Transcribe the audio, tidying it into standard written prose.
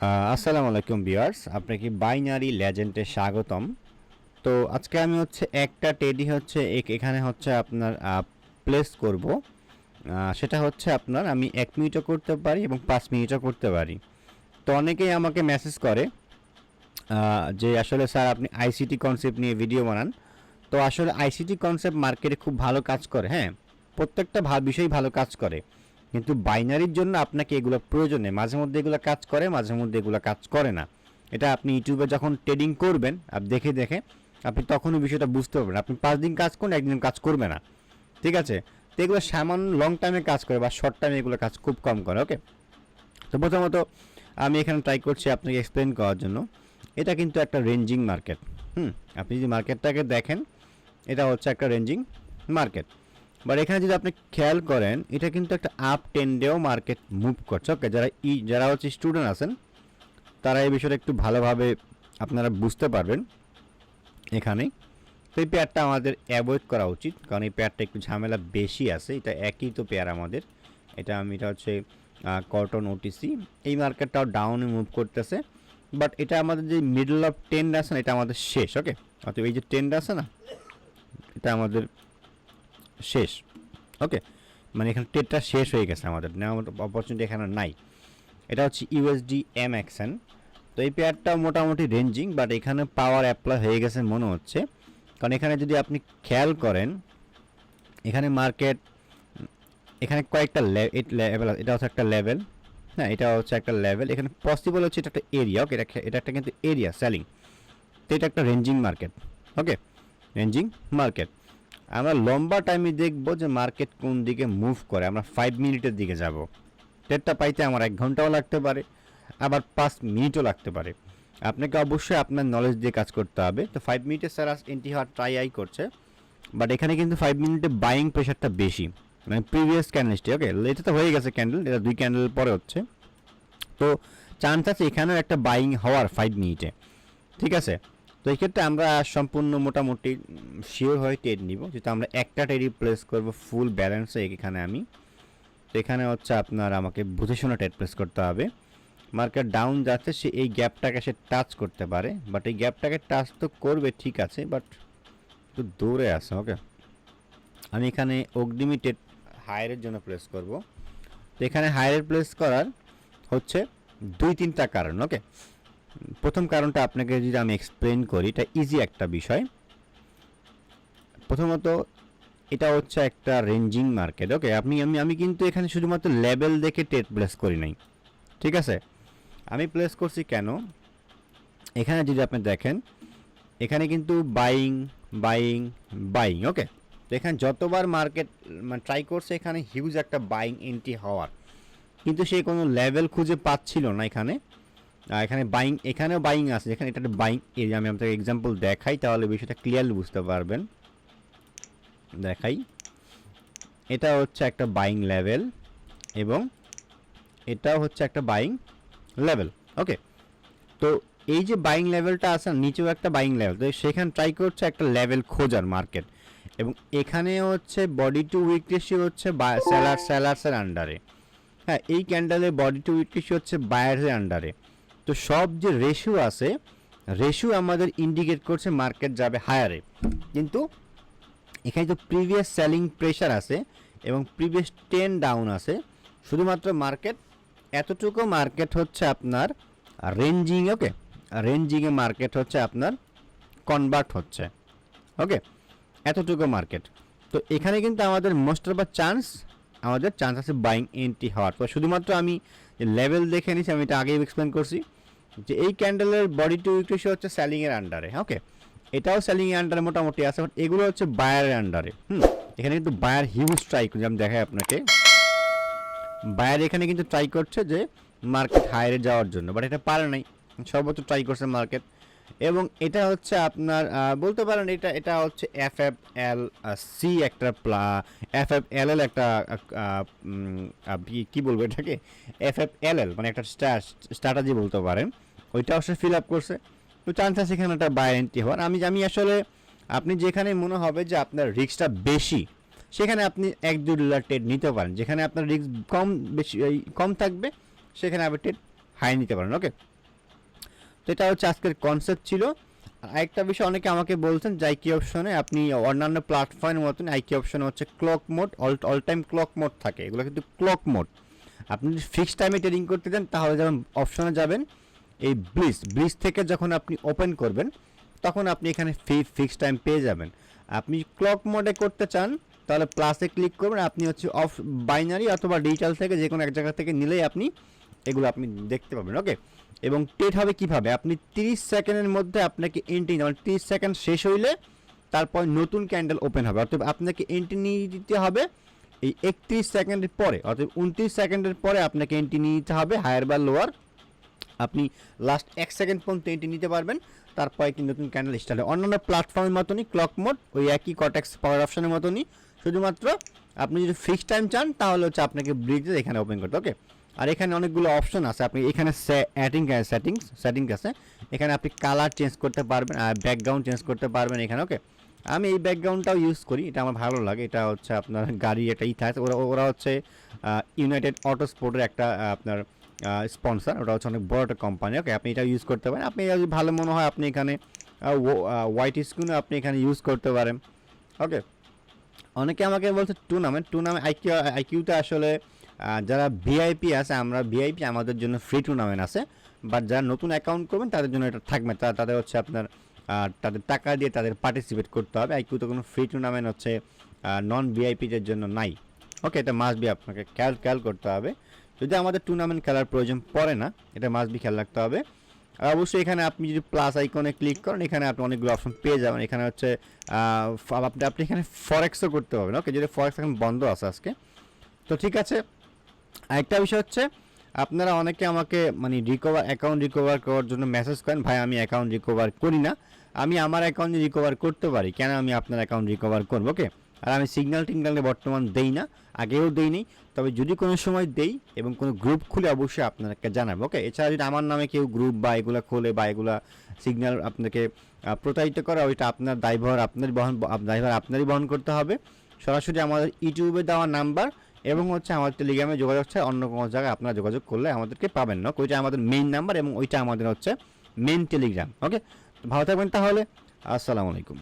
আসসালামু আলাইকুম ভিউয়ার্স, আপনাকে বাইনারি লেজেন্ডে স্বাগতম। তো আজকে আমি একটা টেডি এখানে আপনার প্লেস করব। সেটা আপনার আমি 1 মিনিটও করতে পারি এবং 5 মিনিটও করতে পারি। তো অনেকেই আমাকে মেসেজ করে যে আসলে স্যার আপনি আইসিটি কনসেপ্ট নিয়ে ভিডিও বানান। তো আসলে আইসিটি কনসেপ্ট মার্কেটে খুব ভালো কাজ করে, হ্যাঁ, প্রত্যেকটা বিষয় ভালো কাজ করে, কিন্তু বাইনারির জন্য আপনাকে এগুলো প্রয়োজন নেই। মাঝে মধ্যে এগুলো কাজ করে, মাঝে মধ্যে এগুলো কাজ করে না। এটা আপনি ইউটিউবে যখন ট্রেডিং করবেন দেখে দেখে আপনি তখনই বিষয়টা বুঝতে পারবেন। আপনি 5 দিন কাজ করুন, একদিন কাজ করবে না, ঠিক আছে? তো এগুলো সামান্য লং টাইমে কাজ করে বা শর্ট টাইমে এগুলো কাজ খুব কম করে। ওকে, তো প্রথমত আমি এখানে ট্রাই করছি আপনাকে এক্সপ্লেন করার জন্য। এটা কিন্তু একটা রেঞ্জিং মার্কেট। আপনি যদি মার্কেটটাকে দেখেন, এটা একটা রেঞ্জিং মার্কেট। বাট এখানে যদি আপনি খেয়াল করেন, এটা কিন্তু একটা আপ ট্রেন্ডেও মার্কেট মুভ করছে। ওকে, যারা স্টুডেন্ট আছেন তারা এই বিষয়টা একটু ভালোভাবে আপনারা বুঝতে পারবেন এখানে। তো এই পেয়ারটা আমাদের অ্যাভয়েড করা উচিত, কারণ এই পেয়ারটা একটু ঝামেলা বেশি আছে। এটা একই তো পেয়ার আমাদের, এটা কটন ওটিসি। এই মার্কেটটাও ডাউনে মুভ করতেছে, বাট এটা আমাদের যে মিডল অফ ট্রেন্ড আছে না, এটা আমাদের শেষ। ওকে, অর্থাৎ এই যে ট্রেন্ড আছে না, এটা আমাদের শেষ। ওকে, মানে এখানে ট্রেডটা শেষ হয়ে গেছে, আমাদের নেওয়ার অপরচুনিটি এখানে নাই। এটা ইউএসডি এমএক্সএন। তো এই পেয়ারটা মোটামুটি রেঞ্জিং, বাট এখানে পাওয়ার অ্যাপ্লাই হয়ে গেছে মনে হচ্ছে, কারণ এখানে যদি আপনি খেয়াল করেন, এখানে মার্কেট এখানে কয়েকটা লেভেল, এটা একটা লেভেল, হ্যাঁ, এটা একটা লেভেল। এখানে পসিবল এটা একটা এরিয়া। ওকে, এটা একটা কিন্তু এরিয়া সেলিং। তো এটা একটা রেঞ্জিং মার্কেট। ওকে, রেঞ্জিং মার্কেট। আমরা লম্বা টাইমে দেখব যে মার্কেট কোন দিকে মুভ করে। আমরা 5 মিনিটের দিকে যাব। ট্রেডটা পাইতে আমার 1 ঘন্টাও লাগতে পারে, আবার 5 মিনিটও লাগতে পারে। আপনাকে অবশ্যই আপনার নলেজ দিয়ে কাজ করতে হবে। তো 5 মিনিটে স্যার এন্ট্রি হওয়ার ট্রাই করছে, বাট এখানে কিন্তু 5 মিনিটে বাইং প্রেশারটা বেশি, মানে প্রিভিয়াস ক্যান্ডেলসটি। ওকে, এটা তো হয়ে গেছে ক্যান্ডেল, এটা 2 ক্যান্ডেল পরে হচ্ছে। তো চান্স আছে এখানেও একটা বাইং হওয়ার 5 মিনিটে, ঠিক আছে? তো এই ক্ষেত্রে আমরা সম্পূর্ণ মোটামুটি শিওর হয়ে ট্রেড নিব, যেহেতু আমরা একটা ট্রেডই প্লেস করব ফুল ব্যালেন্সে। এখানে আমি তো এখানে আপনার আমাকে বুঝে শুনে ট্রেড প্লেস করতে হবে। মার্কেট ডাউন যাচ্ছে, সে এই গ্যাপটাকে সে টাচ করতে পারে, বাট এই গ্যাপটাকে টাচ তো করবে, ঠিক আছে, বাট একটু দূরে আছে। ওকে, আমি এখানে অগ্রিমি ট্রেড হায়ারের জন্য প্লেস করব। তো এখানে হায়ারের প্লেস করার 2-3টা কারণ। ওকে, প্রথম কারণটা আপনাকে যদি আমি এক্সপ্লেন করি, এটা ইজি একটা বিষয়। প্রথমত এটা একটা রেঞ্জিং মার্কেট। ওকে, আমি কিন্তু এখানে শুধুমাত্র লেভেল দেখে ট্রেড প্লেস করি নাই, ঠিক আছে? আমি প্লেস করছি কেন, এখানে যদি আপনি দেখেন, এখানে কিন্তু বাইং বাইং বাইং। ওকে, তো এখানে যতবার মার্কেট ট্রাই করছে এখানে হিউজ একটা বাইং এন্ট্রি হওয়ার, কিন্তু সে কোনো লেভেল খুঁজে পাচ্ছিল না। এখানে বাইং, এখানেও বাইং আছে। এখানে এটা একটা বাইং এরিয়া। আমি আপনাকে এক্সাম্পল দেখাই, তাহলে বিষয়টা ক্লিয়ারলি বুঝতে পারবেন। দেখাই, এটা একটা বাইং লেভেল এবং এটাও একটা বাইং লেভেল। ওকে, তো এই যে বাইং লেভেলটা আছে, নিচেও একটা বাইং লেভেল, তো সেখানে ট্রাই করছে একটা লেভেল খোঁজার মার্কেট। এবং এখানে বডি টু উইক রেশিও সেলার্সের আন্ডারে। হ্যাঁ, এই ক্যান্ডেলের বডি টু উইক রেশিও বায়ার্সের আন্ডারে। তো সব যে রেশিও আছে, রেশিও আমাদের ইন্ডিকেট করছে মার্কেট যাবে হায়ারে। কিন্তু এখানে তো প্রিভিয়াস সেলিং প্রেশার আছে এবং প্রিভিয়াস ট্রেন্ড ডাউন আছে। শুধুমাত্র মার্কেট এতটুকু মার্কেট আপনার রেঞ্জিং। ওকে, রেঞ্জিংয়ে মার্কেট আপনার কনভার্ট হচ্ছে। ওকে, এতটুকু মার্কেট। তো এখানে কিন্তু আমাদের মোস্ট অফ দ্য চান্স আছে বাইং এন্ট্রি হওয়ার। তো শুধুমাত্র আমি যে লেভেল দেখে নিচ্ছি, আমি এটা আগেই এক্সপ্লেন করছি যে এই ক্যান্ডেলের বডি টু উইক রেশিও সেলিংয়ের আন্ডারে। ওকে, এটাও সেলিংয়ের আন্ডারে মোটামুটি আছে, বাট এগুলো বায়ারের আন্ডারে। এখানে কিন্তু বায়ার হিউজ ট্রাই করছে, আমি দেখাই আপনাকে। বায়ার এখানে কিন্তু ট্রাই করছে যে মার্কেট হায়ারে যাওয়ার জন্য, বাট এটা পারে নাই। সর্বোচ্চ ট্রাই করছে মার্কেট। এবং এটা আপনার বলতে পারেন এটা এটা FFL সি একটা FFLL একটা কি বলবো এটাকে, FFLL মানে একটা স্ট্র্যাটেজি বলতে পারেন। ওইটা ফিল আপ করছে। তো চান্স আছে এখানে একটা বাই এন্ট্রি হওয়ার। আমি আসলে আপনি যেখানে মনে হবে যে আপনার রিস্কটা বেশি, সেখানে আপনি $1-2 ট্রেড নিতে পারেন। যেখানে আপনার রিস্ক কম থাকবে, সেখানে আপনি ট্রেড হাই নিতে পারেন। ওকে, এটা হচ্ছে আজকের কনসেপ্ট ছিল। আরেকটা বিষয় অনেকে আমাকে বলছেন যে আইকি অপশনে আপনি অন্যান্য প্ল্যাটফর্মের মতন আইকি অপশনে হচ্ছে clock mode, all time clock mode থাকে, এগুলো কিন্তু ক্লক মোড। আপনি যদি ফিক্সড টাইমে ট্রেডিং করতে চান তাহলে যখন অপশনে যাবেন, এই ব্লিজ থেকে যখন আপনি ওপেন করবেন তখন আপনি এখানে ফিক্সড টাইম পেয়ে যাবেন। আপনি ক্লক মোডে করতে চান তাহলে প্লাসে ক্লিক করবেন, আপনি হচ্ছে অফ বাইনারি অথবা ডিজিটাল থেকে যে কোনো এক জায়গা থেকে নিলেই আপনি এগুলো আপনি দেখতে পাবেন। ওকে, এবং ট্রেড হবে কীভাবে, আপনি 30 সেকেন্ডের মধ্যে আপনাকে এন্ট্রি, মানে 30 সেকেন্ড শেষ হইলে তারপর নতুন ক্যান্ডেল ওপেন হবে, অর্থাৎ আপনাকে এন্ট্রি নিয়ে দিতে হবে এই 31 সেকেন্ডের পরে, অর্থাৎ 29 সেকেন্ডের পরে আপনাকে এন্ট্রি নিয়ে নিতে হবে হায়ার বা লোয়ার। আপনি লাস্ট 1 সেকেন্ড পর্যন্ত এন্ট্রি নিতে পারবেন, তারপরে কিন্তু নতুন ক্যান্ডেল স্টার্ট হয়। অন্যান্য প্ল্যাটফর্মের মতনই ক্লক মোড, ওই একই কটেক্স পাওয়ার অপশনের মতনই, শুধুমাত্র আপনি যদি ফিক্সড টাইম চান তাহলে হচ্ছে আপনাকে ব্রিজে এখানে ওপেন করতে। ওকে, আর এখানে অনেকগুলো অপশন আছে, আপনি এখানে সেটিংস আছে, এখানে আপনি কালার চেঞ্জ করতে পারবেন আর ব্যাকগ্রাউন্ড চেঞ্জ করতে পারবেন এখানে। ওকে, আমি এই ব্যাকগ্রাউন্ডটাও ইউজ করি, এটা আমার ভালো লাগে। এটা হচ্ছে আপনার গাড়ি একটা থাকে, ওরা হচ্ছে ইউনাইটেড অটো স্পোর্টের একটা আপনার স্পন্সর, ওটা হচ্ছে অনেক বড় একটা কোম্পানি। ওকে, আপনি এটা ইউজ করতে পারেন, আপনি যদি ভালো মনে হয় আপনি এখানে হোয়াইট স্ক্রিনও আপনি এখানে ইউজ করতে পারেন। ওকে, অনেকে আমাকে বলছে টুর্নামেন্ট আইকিউতে আসলে যারা ভিআইপি আছে, আমরা ভিআইপি, আমাদের জন্য ফ্রি টুর্নামেন্ট আছে, বাট যারা নতুন অ্যাকাউন্ট করবেন তাদের জন্য এটা থাকবে, তাদের হচ্ছে আপনার তাদের টাকা দিয়ে তাদের পার্টিসিপেট করতে হবে। আইকিউতে কোনো ফ্রি টুর্নামেন্ট হচ্ছে নন ভিআইপিদের জন্য নাই। ওকে, এটা মাস্ট বি আপনাকে খেয়াল করতে হবে। যদি আমাদের টুর্নামেন্ট খেলার প্রয়োজন পড়ে না, এটা মাস্ট বি খেয়াল রাখতে হবে। আর অবশ্যই এখানে আপনি যদি প্লাস আইকনে ক্লিক করেন, এখানে আপনি অনেকগুলো অপশন পেয়ে যাবেন। এখানে হচ্ছে আপনি এখানে ফরেক্সও করতে পারবেন। ওকে, যদি ফরেক্স এখন বন্ধ আছে আজকে, তো ঠিক আছে। আরেকটা বিষয় হচ্ছে, আপনারা অনেকে আমাকে মানে অ্যাকাউন্ট রিকভার করার জন্য মেসেজ করেন, ভাই আমি অ্যাকাউন্ট রিকভার করি না, আমি আমার অ্যাকাউন্ট রিকভার করতে পারি, কেন আমি আপনার অ্যাকাউন্ট রিকভার করবো? ওকে, আর আমি টিগনালে বর্তমান দেই না, আগেও দেইনি, তবে যদি কোনো সময় দেই এবং কোনো গ্রুপ খুলে অবশ্যই আপনাকে জানাবো। ওকে, এছাড়া যদি আমার নামে কেউ গ্রুপ বা এগুলো খোলে বা এগুলা সিগন্যাল আপনাকে প্রতারিত করে, ওইটা আপনার দায়ভার আপনারই বহন করতে হবে। সরাসরি আমাদের ইউটিউবে দেওয়া নাম্বার এবং হচ্ছে আমার টেলিগ্রামে যোগাযোগ ছাড়া অন্য কোনো জায়গায় আপনারা যোগাযোগ করলে আমাদেরকে পাবেন না। ওইটা আমাদের মেইন নাম্বার এবং ওইটা আমাদের হচ্ছে মেইন টেলিগ্রাম। ওকে, ভালো থাকবেন তাহলে, আসসালামু আলাইকুম।